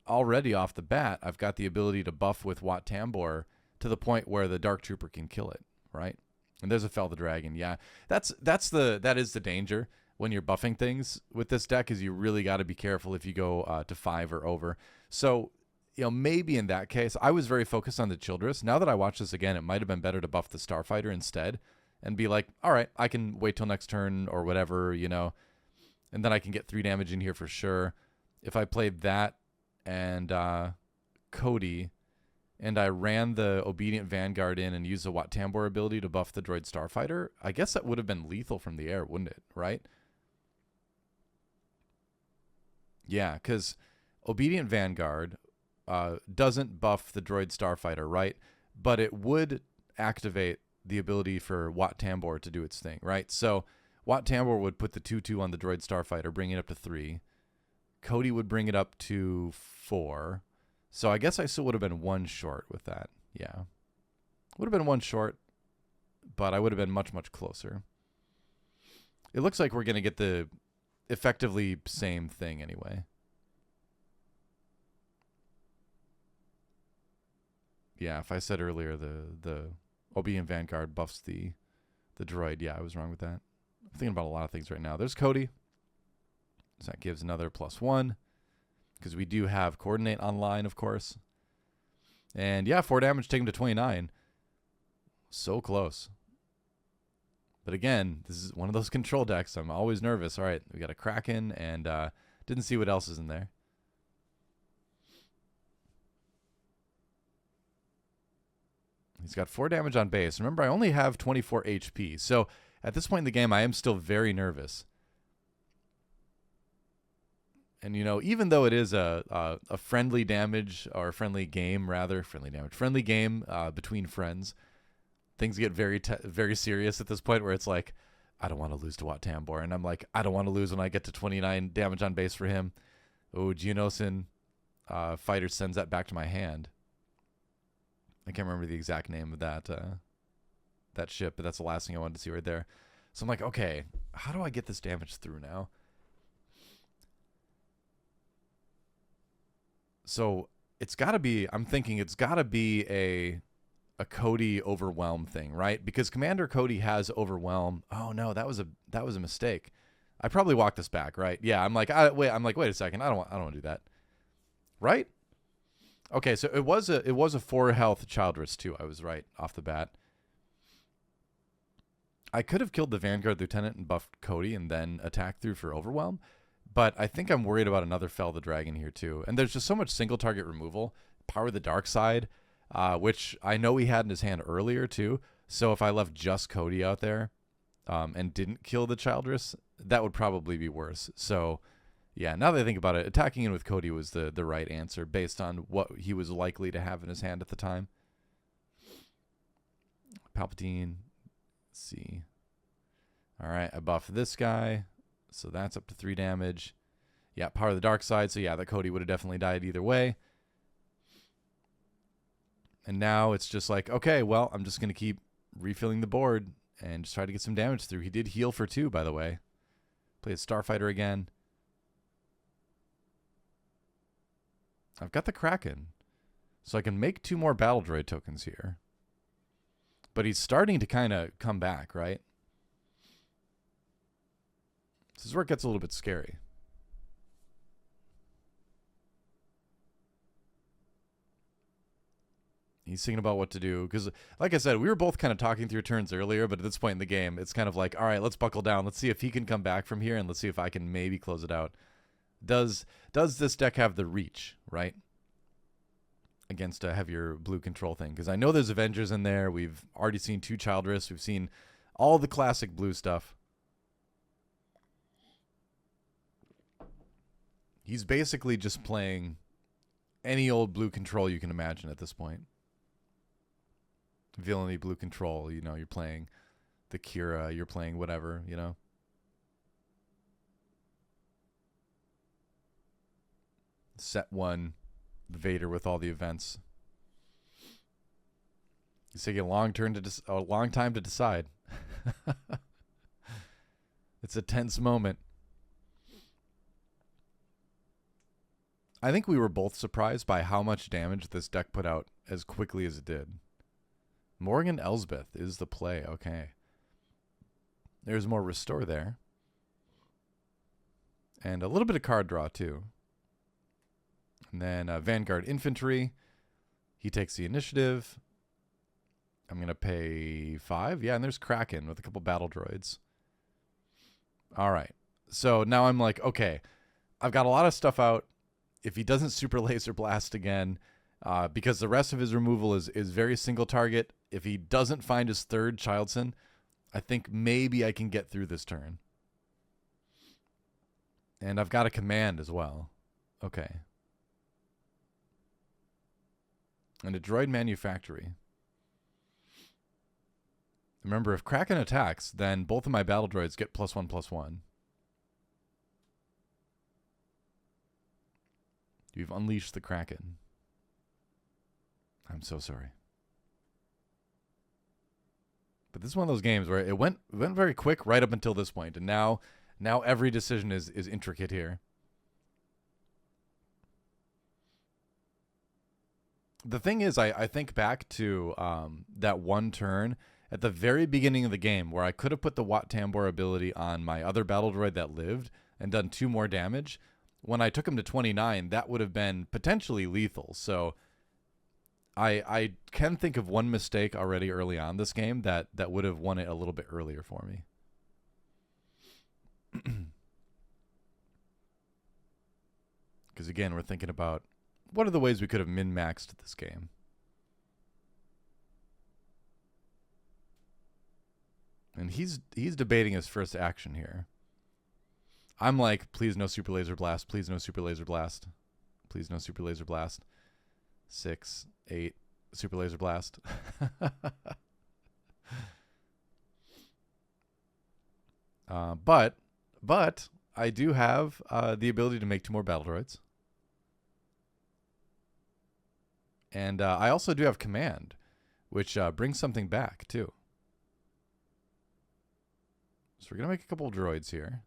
already off the bat, I've got the ability to buff with Wat Tambor to the point where the Dark Trooper can kill it, right? And there's a Fel the Dragon. Yeah, that is the danger when you're buffing things with this deck is you really got to be careful if you go to 5 or over. So... maybe in that case, I was very focused on the Childress. Now that I watch this again, it might have been better to buff the Starfighter instead and be like, all right, I can wait till next turn or whatever, And then I can get 3 damage in here for sure. If I played that and Cody, and I ran the Obedient Vanguard in and used the Wat Tambor ability to buff the Droid Starfighter, I guess that would have been lethal from the air, wouldn't it? Right? Yeah, because Obedient Vanguard doesn't buff the Droid Starfighter, right? But it would activate the ability for Wat Tambor to do its thing, right? So Wat Tambor would put the 2/2 on the Droid Starfighter, bring it up to 3. Cody would bring it up to 4. So I guess I still would have been 1 short with that. Yeah. Would have been 1 short, but I would have been much, much closer. It looks like we're going to get the effectively same thing anyway. Yeah, if I said earlier the Obedient Vanguard buffs the droid, yeah, I was wrong with that. I'm thinking about a lot of things right now. There's Cody. So that gives another +1. Because we do have Coordinate online, of course. And yeah, 4 damage, take him to 29. So close. But again, this is one of those control decks. I'm always nervous. All right, we got a Kraken, and didn't see what else is in there. He's got 4 damage on base. Remember, I only have 24 HP. So at this point in the game, I am still very nervous. And, you know, even though it is a friendly damage, or friendly game, rather, friendly game between friends, things get very serious at this point where it's like, I don't want to lose to Wat Tambor. And I'm like, I don't want to lose when I get to 29 damage on base for him. Oh, Geonosis Fighter sends that back to my hand. I can't remember the exact name of that ship, but that's the last thing I wanted to see right there. So I'm like, okay, how do I get this damage through now? So it's got to be, I'm thinking it's got to be a Cody Overwhelm thing, right? Because Commander Cody has Overwhelm. Oh no, that was a mistake. I probably walked this back, right? Yeah, I'm like, wait a second, I don't want to do that, right? Okay, so it was a 4 health Childress too. I was right off the bat. I could have killed the Vanguard Lieutenant and buffed Cody and then attacked through for Overwhelm, but I think I'm worried about another Fell the Dragon here too. And there's just so much single target removal. Power the Dark Side, which I know he had in his hand earlier too. So if I left just Cody out there and didn't kill the Childress, that would probably be worse. So yeah, now that I think about it, attacking in with Cody was the right answer based on what he was likely to have in his hand at the time. Palpatine. Let's see. All right, I buffed this guy. So that's up to 3 damage. Yeah, Power of the Dark Side. So yeah, that Cody would have definitely died either way. And now it's just like, okay, well, I'm just going to keep refilling the board and just try to get some damage through. He did heal for 2, by the way. Play a Starfighter again. I've got the Kraken. So I can make 2 more Battle Droid tokens here. But he's starting to kind of come back, right? This is where it gets a little bit scary. He's thinking about what to do. Because, like I said, we were both kind of talking through turns earlier, but at this point in the game, it's kind of like, all right, let's buckle down. Let's see if he can come back from here, and let's see if I can maybe close it out. Does this deck have the reach, right? Against a heavier blue control thing? Because I know there's Avengers in there. We've already seen 2 Childress. We've seen all the classic blue stuff. He's basically just playing any old blue control you can imagine at this point. Villainy blue control, you know, you're playing the Kira, you're playing whatever, you know. Set 1, Vader with all the events. He's taking a long time to decide. It's a tense moment. I think we were both surprised by how much damage this deck put out as quickly as it did. Morgan Elsbeth is the play. Okay. There's more Restore there. And a little bit of card draw, too. And then Vanguard Infantry. He takes the initiative. I'm going to pay 5. Yeah, and there's Kraken with a couple battle droids. All right. So now I'm like, okay, I've got a lot of stuff out. If he doesn't super laser blast again, because the rest of his removal is very single target. If he doesn't find his third Childson, I think maybe I can get through this turn. And I've got a command as well. Okay. And a droid manufactory. Remember, if Kraken attacks, then both of my battle droids get +1/+1. You've unleashed the Kraken. I'm so sorry. But this is one of those games where it went very quick right up until this point, and now every decision is intricate here. The thing is, I think back to that one turn at the very beginning of the game where I could have put the Wat Tambor ability on my other battle droid that lived and done 2 more damage. When I took him to 29, that would have been potentially lethal. So I can think of one mistake already early on this game that would have won it a little bit earlier for me. Because again, we're thinking about what are the ways we could have min-maxed this game. And he's debating his first action here. I'm like, please no super laser blast. Please no super laser blast. Please no super laser blast. 6, 8, super laser blast. But I do have the ability to make 2 more battle droids. And I also do have command, which brings something back too. So we're going to make a couple of droids here.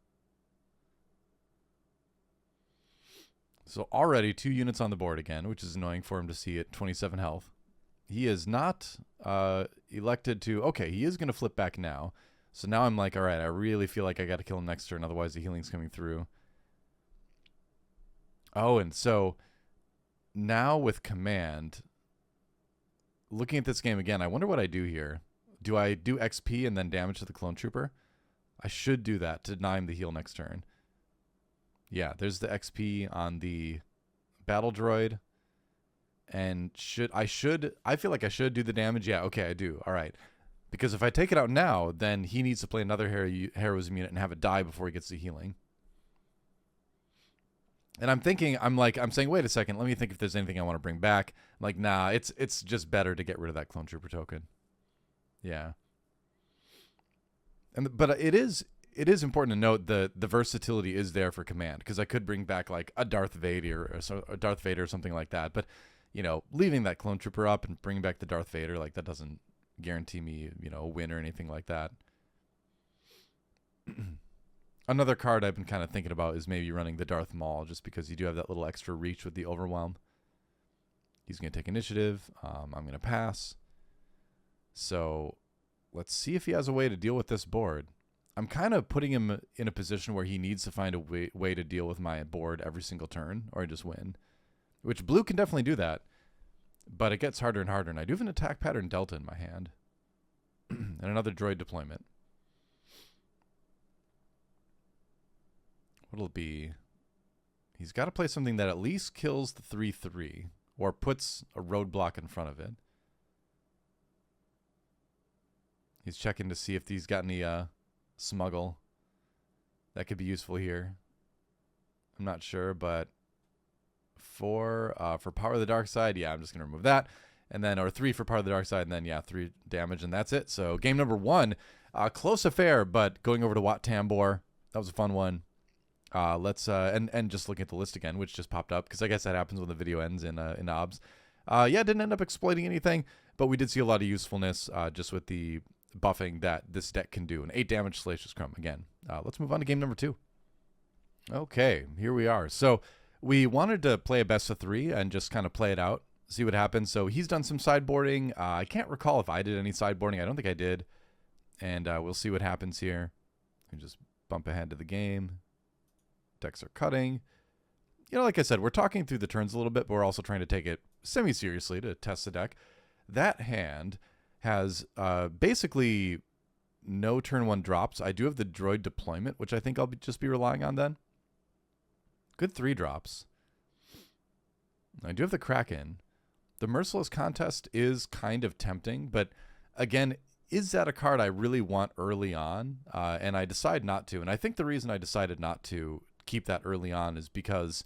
So already 2 units on the board again, which is annoying for him to see at 27 health. He is not elected to... Okay, he is going to flip back now. So now I'm like, all right, I really feel like I got to kill him next turn, otherwise the healing's coming through. Oh, and so now with command, looking at this game again, I wonder what I do here. Do I do XP and then damage to the clone trooper? I should do that to deny him the heal next turn. Yeah, there's the XP on the battle droid. And I feel like I should do the damage. Yeah, okay, I do. All right. Because if I take it out now, then he needs to play another heroism unit and have it die before he gets the healing. And I'm saying, wait a second, let me think if there's anything I want to bring back. I'm like, nah, it's just better to get rid of that clone trooper token. Yeah. But it is important to note the versatility is there for command, because I could bring back like a Darth Vader or something like that. But, you know, leaving that clone trooper up and bringing back the Darth Vader, like that doesn't guarantee me, you know, a win or anything like that. Another card I've been kind of thinking about is maybe running the Darth Maul, just because you do have that little extra reach with the Overwhelm. He's going to take initiative. I'm going to pass. So let's see if he has a way to deal with this board. I'm kind of putting him in a position where he needs to find a way to deal with my board every single turn, or I just win. Which blue can definitely do that. But it gets harder and harder, and I do have an attack pattern delta in my hand. And another droid deployment. What'll it be? He's got to play something that at least kills the 3/3, or puts a roadblock in front of it. He's checking to see if he's got any smuggle that could be useful here. I'm not sure, but for Power of the Dark Side, yeah, I'm just going to remove that. And then, or 3 for Power of the Dark Side, and then, yeah, 3 damage, and that's it. So game number 1, close affair, but going over to Wat Tambor, that was a fun one. Let's and just looking at the list again, which just popped up, because I guess that happens when the video ends in OBS. Yeah, didn't end up exploiting anything, but we did see a lot of usefulness just with the buffing that this deck can do. An 8 damage Salacious Crumb again. Let's move on to game number 2. Okay, here we are. So we wanted to play a best of 3 and just kind of play it out, see what happens. So he's done some sideboarding. I can't recall if I did any sideboarding. I don't think I did. And we'll see what happens here. And just bump ahead to the game. Decks are cutting. You know, like I said, we're talking through the turns a little bit, but we're also trying to take it semi-seriously to test the deck. That hand has basically no turn 1 drops. I do have the droid deployment, which I think I'll just be relying on then. Good 3 drops. I do have the Kraken. The Merciless Contest is kind of tempting, but again, is that a card I really want early on? And I decide not to. And I think the reason I decided not to keep that early on is because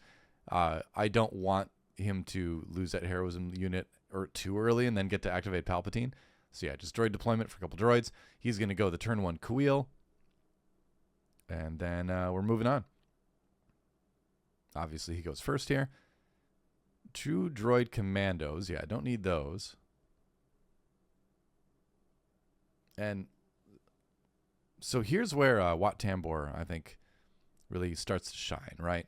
I don't want him to lose that heroism unit too early and then get to activate Palpatine. So yeah, just droid deployment for a couple droids. He's going to go the turn 1 Kuil. And then we're moving on. Obviously, he goes first here. 2 droid commandos. Yeah, I don't need those. And so here's where Wat Tambor, I think, really starts to shine, right?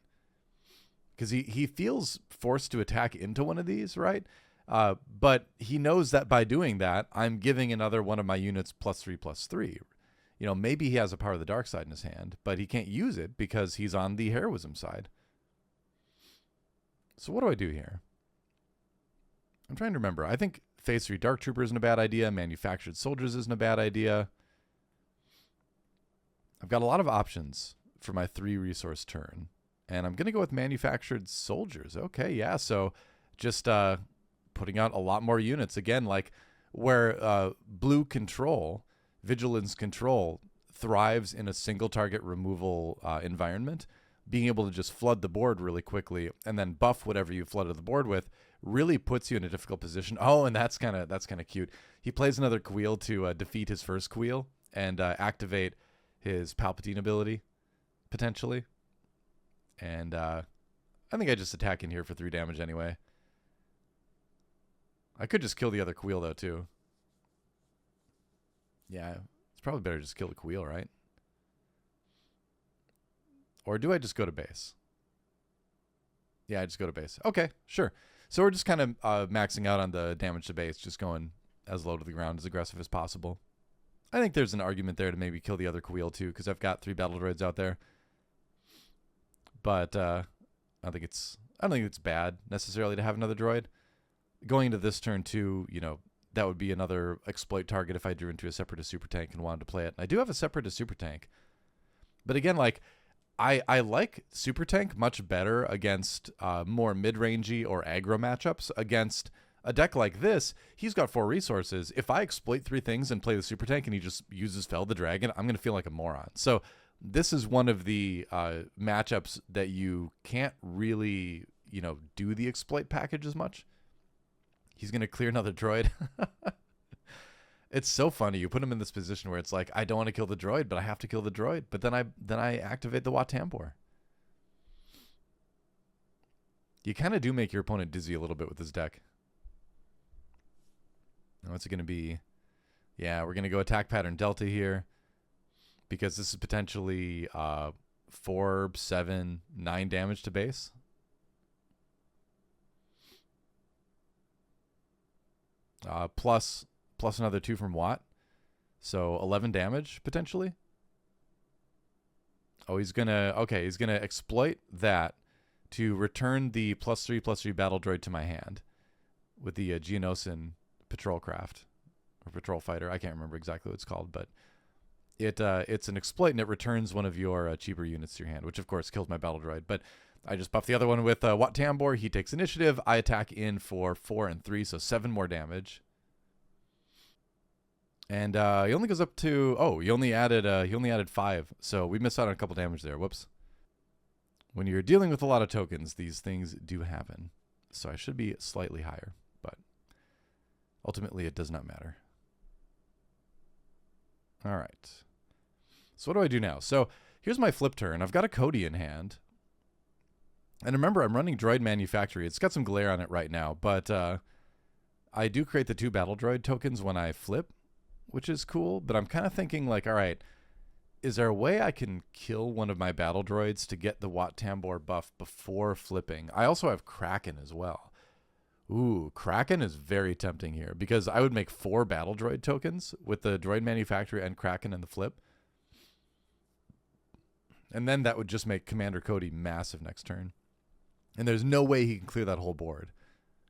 Because he feels forced to attack into one of these, right? But he knows that by doing that, I'm giving another one of my units +3/+3. You know, maybe he has a Power of the Dark Side in his hand, but he can't use it because he's on the heroism side. So what do I do here? I'm trying to remember. I think Phase 3 Dark Trooper isn't a bad idea. Manufactured Soldiers isn't a bad idea. I've got a lot of options for my 3 resource turn. And I'm going to go with Manufactured Soldiers. Okay, yeah. So just putting out a lot more units. Again, like where Blue Control, Vigilance Control, thrives in a single target removal environment, being able to just flood the board really quickly and then buff whatever you flooded the board with really puts you in a difficult position. Oh, and that's kind of cute. He plays another Kuil to defeat his first Kuil and activate his Palpatine ability, potentially. And I think I just attack in here for 3 damage anyway. I could just kill the other Kuil, though, too. Yeah, it's probably better to just kill the Kuil, right? Or do I just go to base? Yeah, I just go to base. Okay, sure. So we're just kind of maxing out on the damage to base, just going as low to the ground, as aggressive as possible. I think there's an argument there to maybe kill the other Kuil, too, because I've got 3 battle droids out there. But I don't think it's bad necessarily to have another droid. Going into this turn too, you know, that would be another exploit target if I drew into a Separatist super tank and wanted to play it. And I do have a Separatist super tank, but again, like I like super tank much better against more mid-rangey or aggro matchups. Against a deck like this, he's got 4 resources. If I exploit 3 things and play the super tank and he just uses Fel the Dragon, I'm gonna feel like a moron. So this is one of the matchups that you can't really, you know, do the exploit package as much. He's going to clear another droid. It's so funny. You put him in this position where it's like, I don't want to kill the droid, but I have to kill the droid. But then I activate the Wat Tambor. You kind of do make your opponent dizzy a little bit with this deck. Now, what's it going to be? Yeah, we're going to go attack pattern Delta here. Because this is potentially 4, 7, 9 damage to base. Plus another 2 from Wat. So 11 damage, potentially. Oh, he's going to exploit that to return the +3/+3 battle droid to my hand with the Geonosis patrol craft. Or patrol fighter. I can't remember exactly what it's called, but it's an exploit, and it returns one of your cheaper units to your hand, which of course kills my battle droid. But I just buff the other one with Wat Tambor. He takes initiative. I attack in for 4 and 3, so 7 more damage. And he only goes up to he only added 5, so we missed out on a couple damage there. Whoops. When you're dealing with a lot of tokens, these things do happen. So I should be slightly higher, but ultimately it does not matter. All right. So what do I do now? So here's my flip turn. I've got a Cody in hand. And remember, I'm running Droid Manufactory. It's got some glare on it right now, but I do create the 2 battle droid tokens when I flip, which is cool. But I'm kind of thinking like, all right, is there a way I can kill one of my battle droids to get the Wat Tambor buff before flipping? I also have Kraken as well. Ooh, Kraken is very tempting here because I would make 4 battle droid tokens with the Droid Manufactory and Kraken and the flip. And then that would just make Commander Cody massive next turn. And there's no way he can clear that whole board.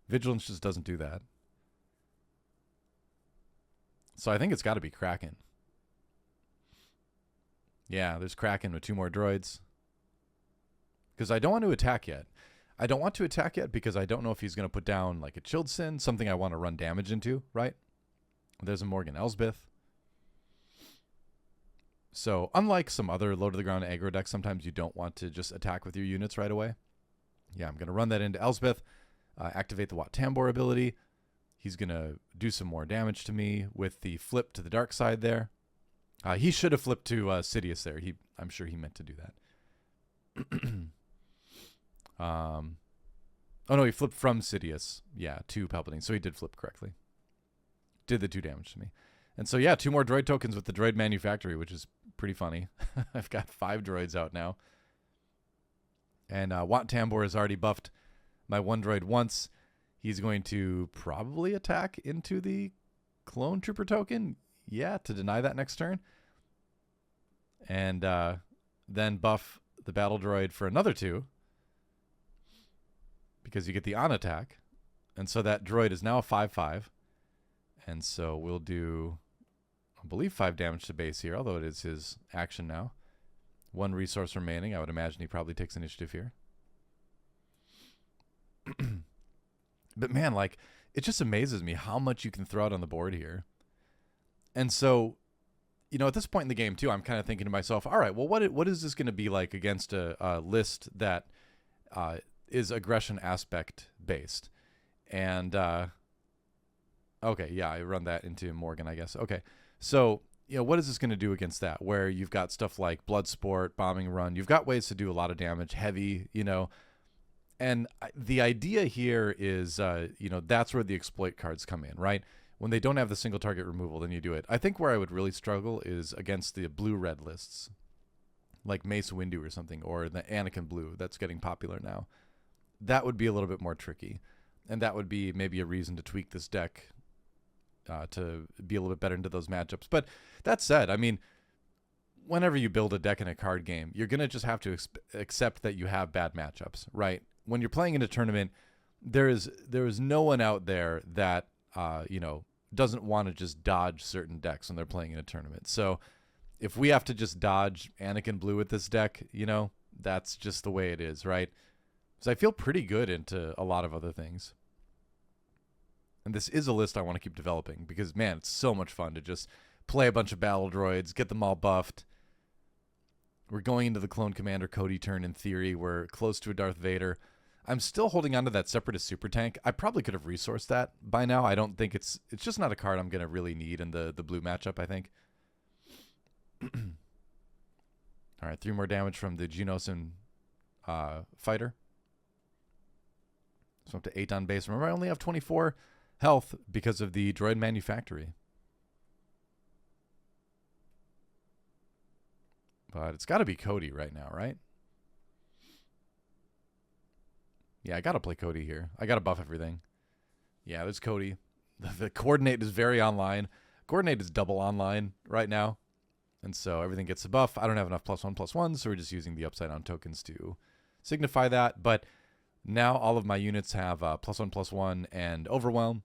Vigilance just doesn't do that. So I think it's got to be Kraken. Yeah, there's Kraken with 2 more droids. Because I don't want to attack yet. I don't want to attack yet because I don't know if he's going to put down like a Chilled Sin, something I want to run damage into, right? There's a Morgan Elsbeth. So unlike some other low-to-the-ground aggro decks, sometimes you don't want to just attack with your units right away. Yeah, I'm going to run that into Elsbeth, activate the Wat Tambor ability. He's going to do some more damage to me with the flip to the dark side there. He should have flipped to Sidious there. I'm sure he meant to do that. Oh no, he flipped from Sidious, yeah, to Palpatine. So he did flip correctly. Did the 2 damage to me. And so yeah, 2 more droid tokens with the droid manufactory, which is pretty funny. I've got 5 droids out now. And Wat Tambor has already buffed my 1 droid once. He's going to probably attack into the clone trooper token. Yeah, to deny that next turn. And then buff the battle droid for another 2. Because you get the on attack. And so that droid is now a 5/5. And so we'll do, I believe, 5 damage to base here, although it is his action now. 1 resource remaining. I would imagine he probably takes initiative here. But man, like, it just amazes me how much you can throw out on the board here. And so, you know, at this point in the game, too, I'm kind of thinking to myself, all right, well, what is this going to be like against a list that is aggression aspect based? And, okay, yeah, I run that into Morgan, I guess. Okay, so, you know, what is this going to do against that? Where you've got stuff like Bloodsport, Bombing Run. You've got ways to do a lot of damage, heavy, you know. And the idea here is, you know, that's where the exploit cards come in, right? When they don't have the single target removal, then you do it. I think where I would really struggle is against the blue-red lists, like Mace Windu or something, or the Anakin Blue that's getting popular now. That would be a little bit more tricky. And that would be maybe a reason to tweak this deck to be a little bit better into those matchups. But that said, I mean, whenever you build a deck in a card game, you're going to just have to accept that you have bad matchups, right? When you're playing in a tournament, there is no one out there that, you know, doesn't want to just dodge certain decks when they're playing in a tournament. So if we have to just dodge Anakin Blue with this deck, you know, that's just the way it is, right? So I feel pretty good into a lot of other things. And this is a list I want to keep developing because, man, it's so much fun to just play a bunch of battle droids, get them all buffed. We're going into the Clone Commander Cody turn in theory. We're close to a Darth Vader. I'm still holding on to that Separatist Super Tank. I probably could have resourced that by now. I don't think it's just not a card I'm going to really need in the blue matchup, I think. All right, 3 more damage from the Geonosis fighter. So up to 8 on base. Remember, I only have 24 health because of the droid manufactory. But it's got to be Cody right now, right? Yeah, I got to play Cody here. I got to buff everything. Yeah, there's Cody. The Coordinate is very online. Coordinate is double online right now. And so everything gets a buff. I don't have enough +1/+1, so we're just using the upside down tokens to signify that. But now all of my units have +1/+1 and Overwhelm,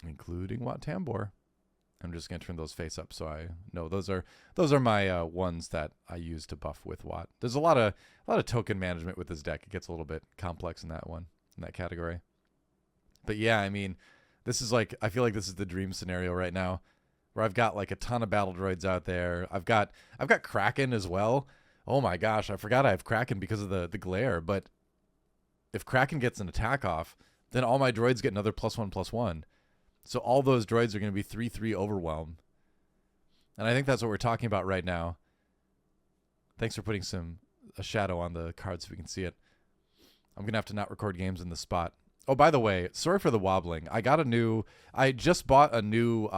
including Wat Tambor. I'm just going to turn those face up so I know those are my ones that I use to buff with Wat. There's a lot of token management with this deck. It gets a little bit complex in that one, in that category. But yeah, I mean, this is like, I feel like this is the dream scenario right now, where I've got like a ton of battle droids out there. I've got Kraken as well. Oh my gosh, I forgot I have Kraken because of the glare. But if Kraken gets an attack off, then all my droids get another +1/+1. So all those droids are going to be 3/3 Overwhelm. And I think that's what we're talking about right now. Thanks for putting a shadow on the card so we can see it. I'm going to have to not record games in this spot. Oh, by the way, sorry for the wobbling. I just bought a new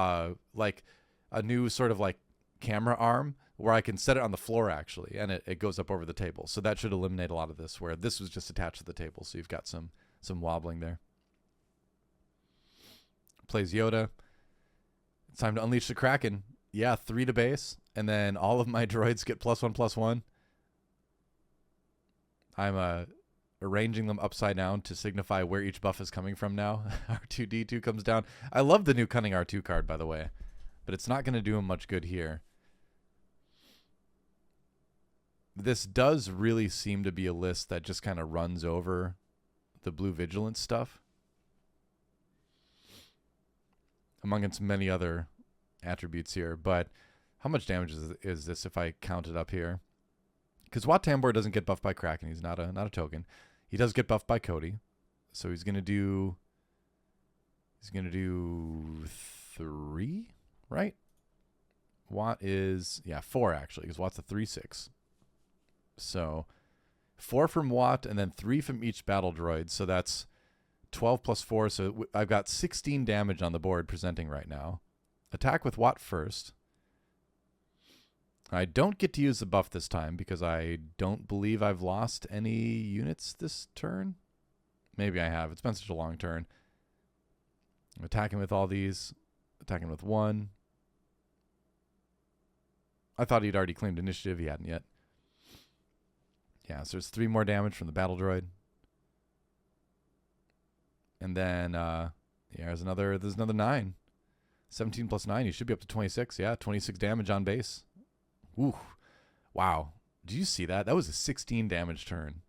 sort of like camera arm where I can set it on the floor actually, and it goes up over the table. So that should eliminate a lot of this, where this was just attached to the table. So you've got some wobbling there. Plays Yoda. It's time to unleash the Kraken. Yeah, 3 to base, and then all of my droids get +1/+1. I'm arranging them upside down to signify where each buff is coming from now. R2-D2 comes down. I love the new Cunning R2 card, by the way, but it's not going to do him much good here. this does really seem to be a list that just kind of runs over the blue vigilance stuff, amongst many other attributes here. But how much damage is this if I count it up here? Because Wat Tambor doesn't get buffed by Kraken. He's not a token. He does get buffed by Cody. So he's gonna do 3, right? Wat is 4 actually, because Wat's a 3/6. So 4 from Wat and then 3 from each battle droid. So that's 12 plus 4. So I've got 16 damage on the board presenting right now. Attack with Wat first. I don't get to use the buff this time because I don't believe I've lost any units this turn. Maybe I have. It's been such a long turn. I'm attacking with all these. Attacking with 1. I thought he'd already claimed initiative. He hadn't yet. Yeah, so there's 3 more damage from the battle droid. And then there's another 9. 17 plus 9. You should be up to 26. Yeah, 26 damage on base. Ooh. Wow. Did you see that? That was a 16 damage turn.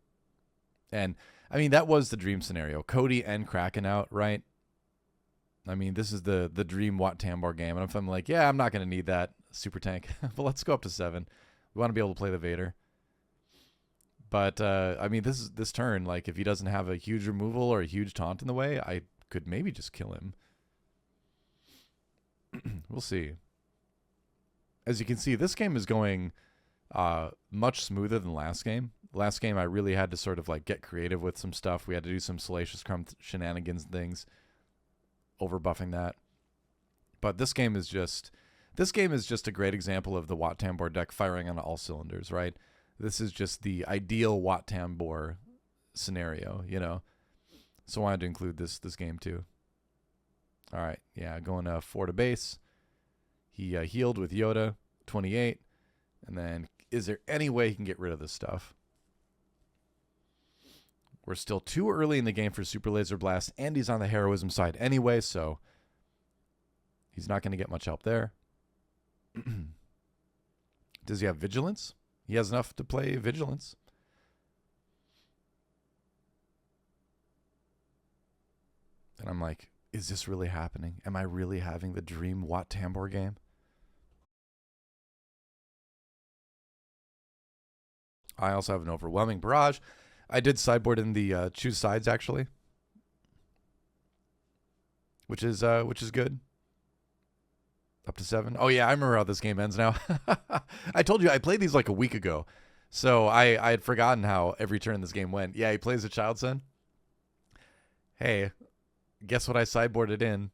And, I mean, that was the dream scenario. Cody and Kraken out, right? I mean, this is the dream Wat Tambor game. And if I'm like, yeah, I'm not going to need that super tank. But let's go up to 7. We want to be able to play the Vader. But, I mean, this turn, like, if he doesn't have a huge removal or a huge taunt in the way, I could maybe just kill him. We'll see. As you can see, this game is going much smoother than last game. Last game, I really had to sort of like get creative with some stuff. We had to do some Salacious Crumb shenanigans and things, overbuffing that. But this game is just a great example of the Wat Tambor deck firing on all cylinders, right? This is just the ideal Wat Tambor scenario, you know. So I wanted to include this game too. All right, yeah, going 4 to base. He healed with Yoda, 28. And then, is there any way he can get rid of this stuff? We're still too early in the game for Super Laser Blast, and he's on the heroism side anyway, so he's not going to get much help there. Does he have Vigilance? He has enough to play Vigilance. And I'm like, is this really happening? Am I really having the dream Wat Tambor game? I also have an overwhelming barrage. I did sideboard in the choose sides actually, which is good. Up to 7. Oh yeah, I remember how this game ends now. I told you I played these like a week ago, so I had forgotten how every turn this game went. Yeah, he plays a Child Son. Hey, guess what I sideboarded in?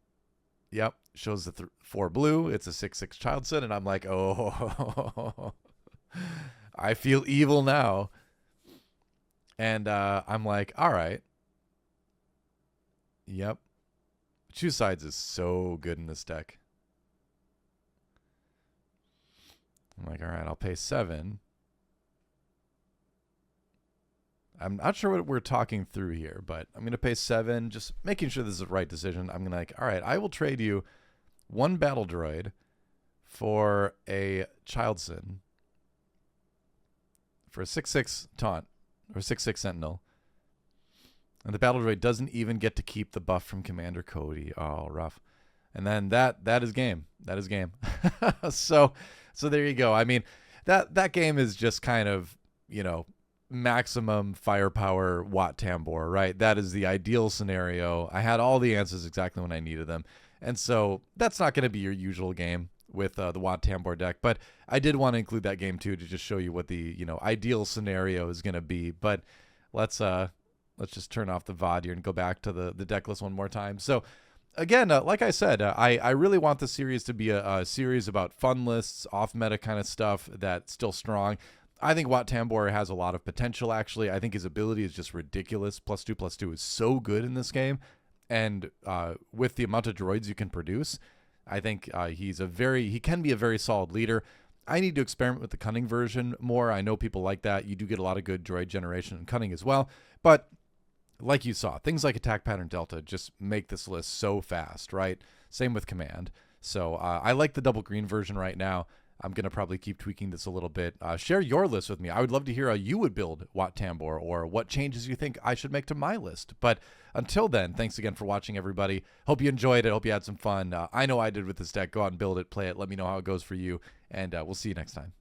Yep, shows the 4 blue. It's a 6/6 Child Son, and I'm like, oh. I feel evil now. And I'm like, all right. Yep. Choose sides is so good in this deck. I'm like, all right, I'll pay 7. I'm not sure what we're talking through here, but I'm going to pay 7, just making sure this is the right decision. I'm going to like, all right, I will trade you 1 battle droid for a Child Son. For a 6/6 taunt, or 6/6 sentinel. And the battle droid doesn't even get to keep the buff from Commander Cody. Oh, rough. And then that is game. That is game. So there you go. I mean, that game is just kind of, you know, maximum firepower Wat Tambor, right? That is the ideal scenario. I had all the answers exactly when I needed them. And so that's not going to be your usual game with the Wat Tambor deck, but I did want to include that game too to just show you what the, you know, ideal scenario is going to be. But let's just turn off the VOD here and go back to the deck list one more time. So again, like I said, I really want the series to be a series about fun lists, off meta kind of stuff that's still strong. I think Wat Tambor has a lot of potential, actually. I think his ability is just ridiculous. +2/+2 is so good in this game. And with the amount of droids you can produce, I think he can be a very solid leader. I need to experiment with the cunning version more. I know people like that. You do get a lot of good droid generation and cunning as well. But like you saw, things like attack pattern delta just make this list so fast, right? Same with command. So I like the double green version right now. I'm going to probably keep tweaking this a little bit. Share your list with me. I would love to hear how you would build Wat Tambor, or what changes you think I should make to my list. But until then, thanks again for watching, everybody. Hope you enjoyed it. Hope you had some fun. I know I did with this deck. Go out and build it, play it. Let me know how it goes for you, and we'll see you next time.